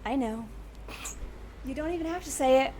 I know. You don't even have to say it.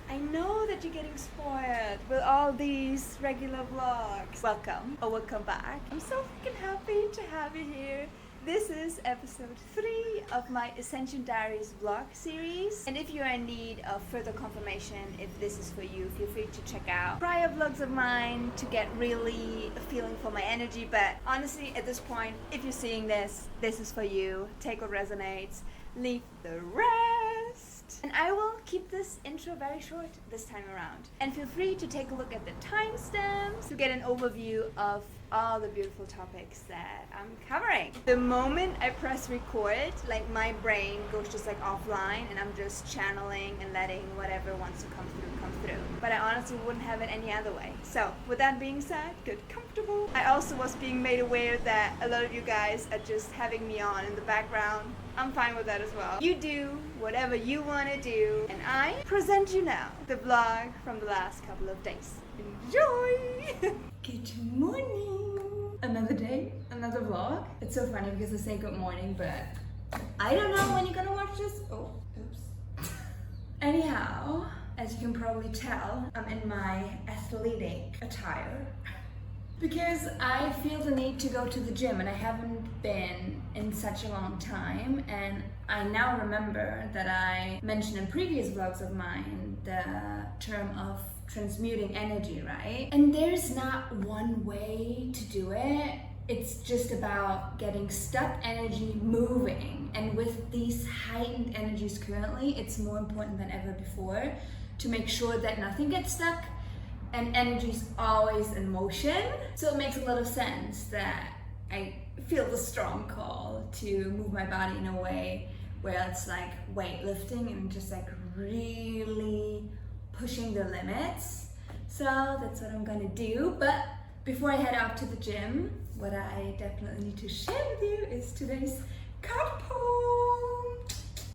I know that you're getting spoiled with all these regular vlogs. Welcome or welcome back. I'm so freaking happy to have you here. This is episode 3 of my Ascension Diaries vlog series. And if you are in need of further confirmation if this is for you, feel free to check out prior vlogs of mine to get really a feeling for my energy. But honestly, at this point, if you're seeing this, this is for you. Take what resonates, leave the rest. And I will keep this intro very short this time around. And feel free to take a look at the timestamps to get an overview of all the beautiful topics that I'm covering. The moment I press record, like my brain goes just like offline and I'm just channeling and letting whatever wants to come through. But I honestly wouldn't have it any other way. So with that being said, get comfortable. I also was being made aware that a lot of you guys are just having me on in the background. I'm fine with that as well. You do whatever you want to do, and I present you now the vlog from the last couple of days. Enjoy! Good morning! Another day, another vlog. It's so funny because I say good morning, but I don't know when you're gonna watch this. Oh, oops. Anyhow, as you can probably tell, I'm in my athletic attire because I feel the need to go to the gym, and I haven't been in such a long time. And I now remember that I mentioned in previous vlogs of mine the term of transmuting energy, right? And there's not one way to do it. It's just about getting stuck energy moving. And with these heightened energies currently, it's more important than ever before to make sure that nothing gets stuck and energy is always in motion. So it makes a lot of sense that I feel the strong call to move my body in a way where it's like weightlifting and just like really pushing the limits. So that's what I'm gonna do. But before I head out to the gym, what I definitely need to share with you is today's card pull.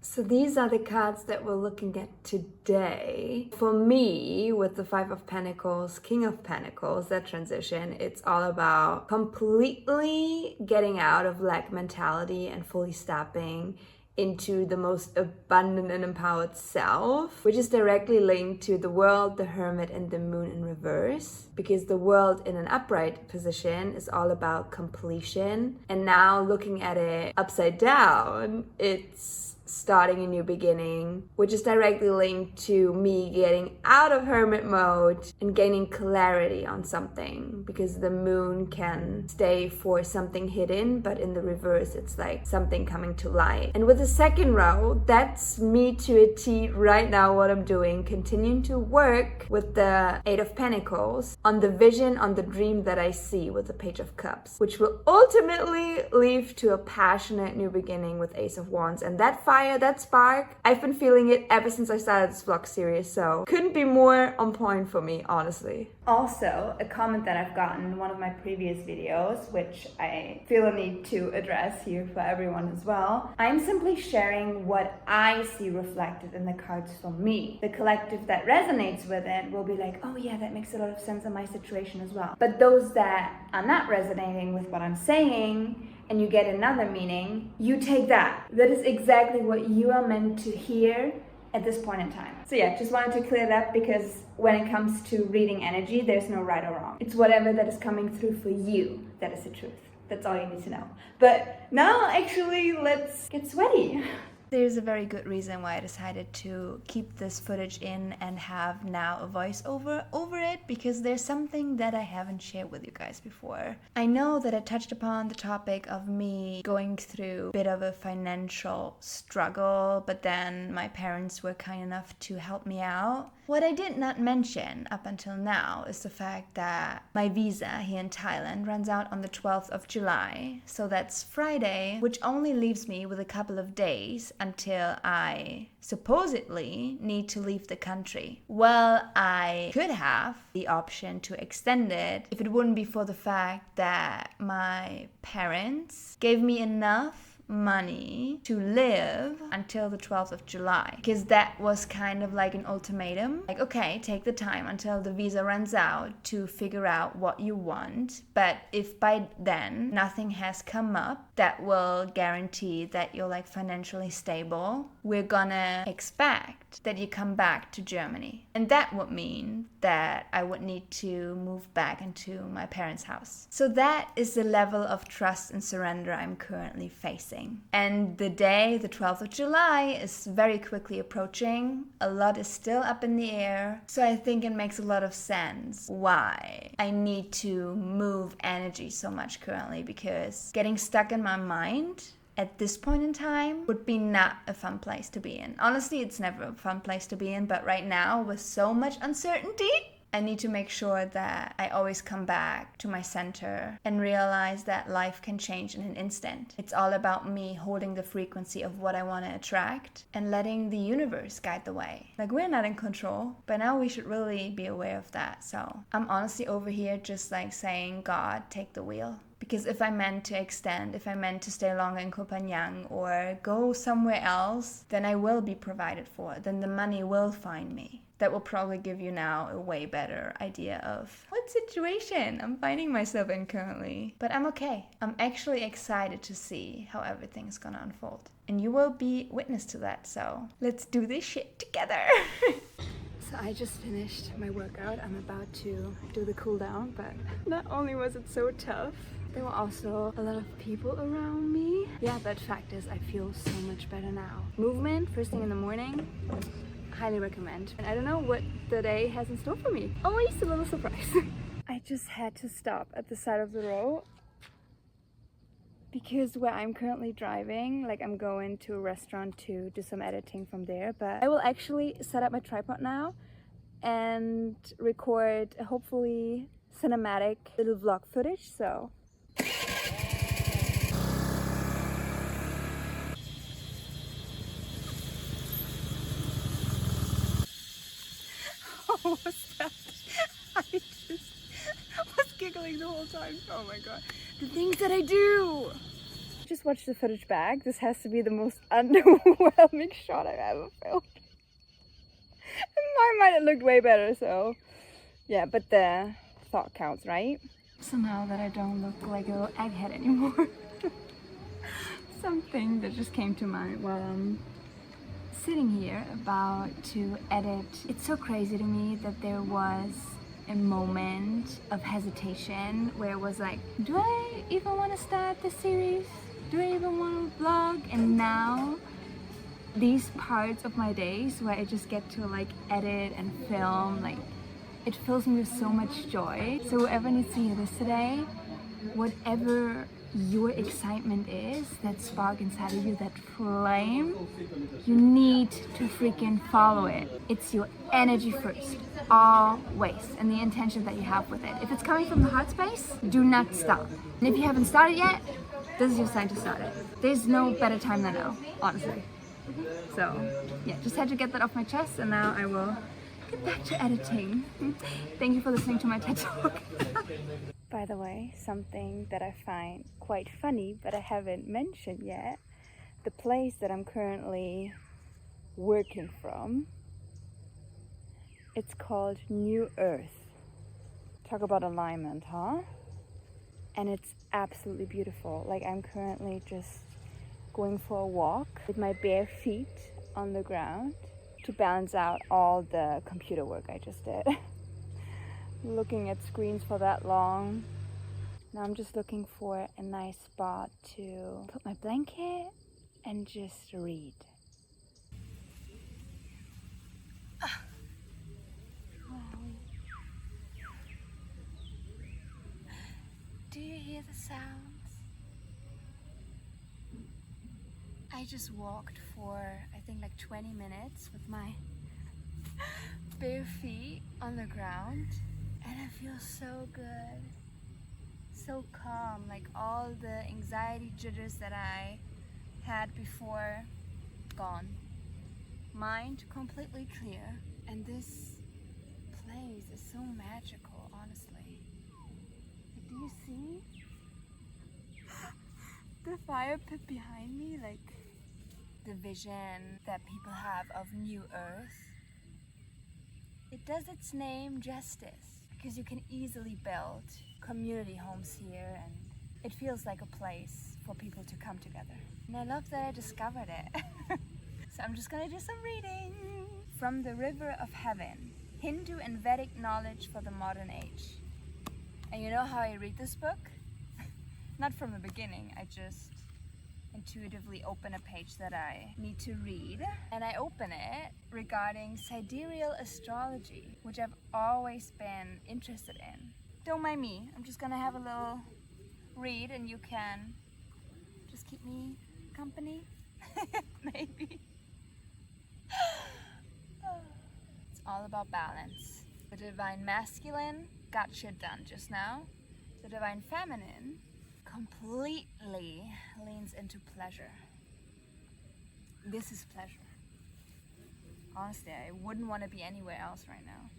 So these are the cards that we're looking at today. For me, with the Five of Pentacles, King of Pentacles, that transition, it's all about completely getting out of lack mentality and fully stepping into the most abundant and empowered self, which is directly linked to the World, the Hermit, and the Moon in reverse, because the World in an upright position is all about completion. And now looking at it upside down, it's starting a new beginning, which is directly linked to me getting out of hermit mode and gaining clarity on something, because the moon can stay for something hidden, but in the reverse it's like something coming to light. And with the second row, that's me to a T right now, what I'm doing, continuing to work with the Eight of Pentacles on the vision, on the dream that I see with the Page of Cups, which will ultimately lead to a passionate new beginning with Ace of Wands. And that fire, that spark, I've been feeling it ever since I started this vlog series, so couldn't be more on point for me, honestly. Also, a comment that I've gotten in one of my previous videos, which I feel a need to address here for everyone as well. I'm simply sharing what I see reflected in the cards for me. The collective that resonates with it will be like, oh yeah, that makes a lot of sense in my situation as well. But those that are not resonating with what I'm saying, and you get another meaning, you take that. That is exactly what you are meant to hear at this point in time. So yeah, just wanted to clear that, because when it comes to reading energy, there's no right or wrong. It's whatever that is coming through for you that is the truth. That's all you need to know. But now actually let's get sweaty. There's a very good reason why I decided to keep this footage in and have now a voiceover over it, because there's something that I haven't shared with you guys before. I know that I touched upon the topic of me going through a bit of a financial struggle, but then my parents were kind enough to help me out. What I did not mention up until now is the fact that my visa here in Thailand runs out on the 12th of July. So that's Friday, which only leaves me with a couple of days until I supposedly need to leave the country. Well, I could have the option to extend it if it wouldn't be for the fact that my parents gave me enough money to live until the 12th of July, because that was kind of like an ultimatum. Like, okay, take the time until the visa runs out to figure out what you want, but if by then nothing has come up that will guarantee that you're like financially stable, we're gonna expect that you come back to Germany. And that would mean that I would need to move back into my parents' house. So that is the level of trust and surrender I'm currently facing. And the day, the 12th of July, is very quickly approaching. A lot is still up in the air. So I think it makes a lot of sense why I need to move energy so much currently, because getting stuck in my mind at this point in time would be not a fun place to be in. Honestly, it's never a fun place to be in, but right now, with so much uncertainty, I need to make sure that I always come back to my center and realize that life can change in an instant. It's all about me holding the frequency of what I want to attract and letting the universe guide the way. Like, we're not in control, but now we should really be aware of that. So I'm honestly over here just like saying, God, take the wheel. Because if I meant to extend, if I meant to stay longer in Koh Phangan or go somewhere else, then I will be provided for. Then the money will find me. That will probably give you now a way better idea of what situation I'm finding myself in currently. But I'm okay. I'm actually excited to see how everything's gonna unfold. And you will be witness to that, so let's do this shit together. So I just finished my workout. I'm about to do the cool down, but not only was it so tough, there were also a lot of people around me. Yeah, but fact is, I feel so much better now. Movement, first thing in the morning, highly recommend. And I don't know what the day has in store for me. Always a little surprise. I just had to stop at the side of the road because where I'm currently driving, like, I'm going to a restaurant to do some editing from there, but I will actually set up my tripod now and record a hopefully cinematic little vlog footage. So what was that? I just was giggling the whole time. Oh my god. The things that I do! Just watch the footage back. This has to be the most underwhelming shot I've ever filmed. In my mind it looked way better, so yeah, but the thought counts, right? Somehow that I don't look like a little egghead anymore. Something that just came to mind while I'm sitting here about to edit. It's so crazy to me that there was a moment of hesitation where it was like, do I even want to start this series? Do I even want to vlog? And now these parts of my days where I just get to like edit and film, like, it fills me with so much joy. So whoever needs to hear this today, whatever your excitement is, that spark inside of you, that flame, you need to freaking follow it. It's your energy first, always, and the intention that you have with it. If it's coming from the heart space, do not stop. And if you haven't started yet, this is your sign to start it. There's no better time than now, honestly. So yeah, just had to get that off my chest, and now I will get back to editing. Thank you for listening to my TED Talk. By the way, something that I find quite funny, but I haven't mentioned yet, the place that I'm currently working from, it's called newearth. Talk about alignment, huh? And it's absolutely beautiful. Like, I'm currently just going for a walk with my bare feet on the ground to balance out all the computer work I just did. Looking at screens for that long. Now I'm just looking for a nice spot to put my blanket and just read. Do you hear the sounds? I just walked for, I think, like 20 minutes with my bare feet on the ground, and I feel so good, so calm. Like, all the anxiety jitters that I had before, gone. Mind completely clear, and this place is so magical, honestly. Like, do you see the fire pit behind me, like the vision that people have of New Earth, it does its name justice because you can easily build community homes here and it feels like a place for people to come together. And I love that I discovered it. So I'm just gonna do some reading. From the River of Heaven, Hindu and Vedic knowledge for the modern age. And you know how I read this book? Not from the beginning, I just intuitively open a page that I need to read. And I open it regarding sidereal astrology, which I've always been interested in. Don't mind me, I'm just gonna have a little read and you can just keep me company, maybe. It's all about balance. The divine masculine got shit done just now. The divine feminine completely leans into pleasure. This is pleasure. Honestly, I wouldn't want to be anywhere else right now.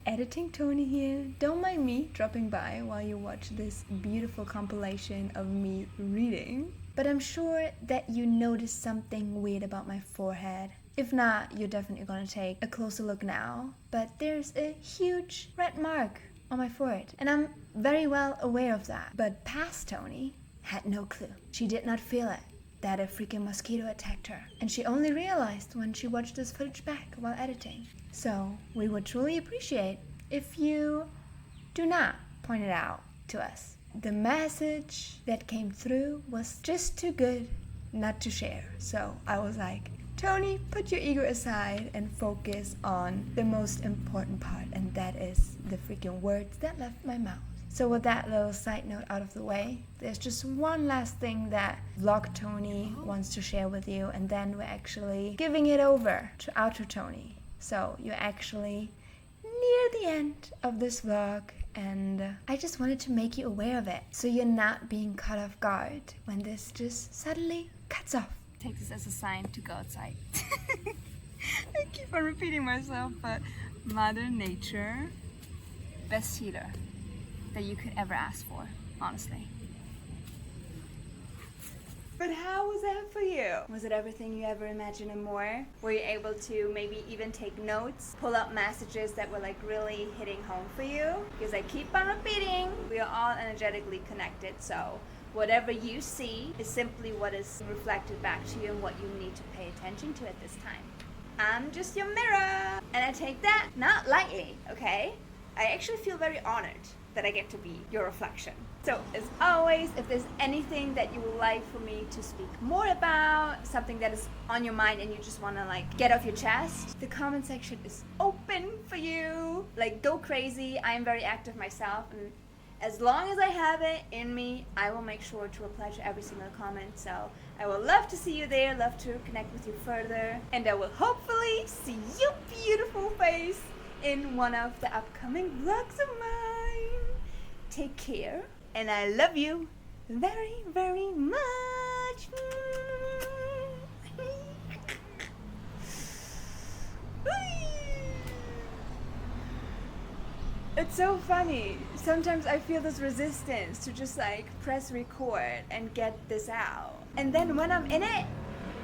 Editing Toni here. Don't mind me dropping by while you watch this beautiful compilation of me reading. But I'm sure that you noticed something weird about my forehead. If not, you're definitely gonna take a closer look now. But there's a huge red mark on my forehead. And I'm very well aware of that. But past Toni had no clue. She did not feel it, that a freaking mosquito attacked her. And she only realized when she watched this footage back while editing. So we would truly appreciate if you do not point it out to us. The message that came through was just too good not to share. So I was like, Toni, put your ego aside and focus on the most important part, and that is the freaking words that left my mouth. So with that little side note out of the way, there's just one last thing that Vlog Toni wants to share with you, and then we're actually giving it over to Outro Toni. So you're actually near the end of this vlog, and I just wanted to make you aware of it, so you're not being caught off guard when this just suddenly cuts off. Take this as a sign to go outside. I keep on repeating myself, but Mother Nature, best healer that you could ever ask for, honestly. But how was that for you? Was it everything you ever imagined and more? Were you able to maybe even take notes, pull up messages that were like really hitting home for you? Because I keep on repeating, we are all energetically connected, so whatever you see is simply what is reflected back to you and what you need to pay attention to at this time. I'm just your mirror, and I take that not lightly, okay? I actually feel very honored that I get to be your reflection. So as always, if there's anything that you would like for me to speak more about, something that is on your mind and you just want to like get off your chest, the comment section is open for you. Like, go crazy. I am very active myself, and as long as I have it in me, I will make sure to reply to every single comment. So I will love to see you there, love to connect with you further, and I will hopefully see your beautiful face in one of the upcoming vlogs of mine. Take care, and I love you very, very much. It's so funny. Sometimes I feel this resistance to just like press record and get this out. And then when I'm in it,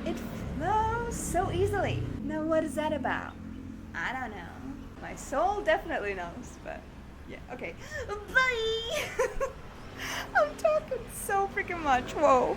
it flows so easily. Now what is that about? I don't know. My soul definitely knows, but yeah, okay. Bye! I'm talking so freaking much. Whoa.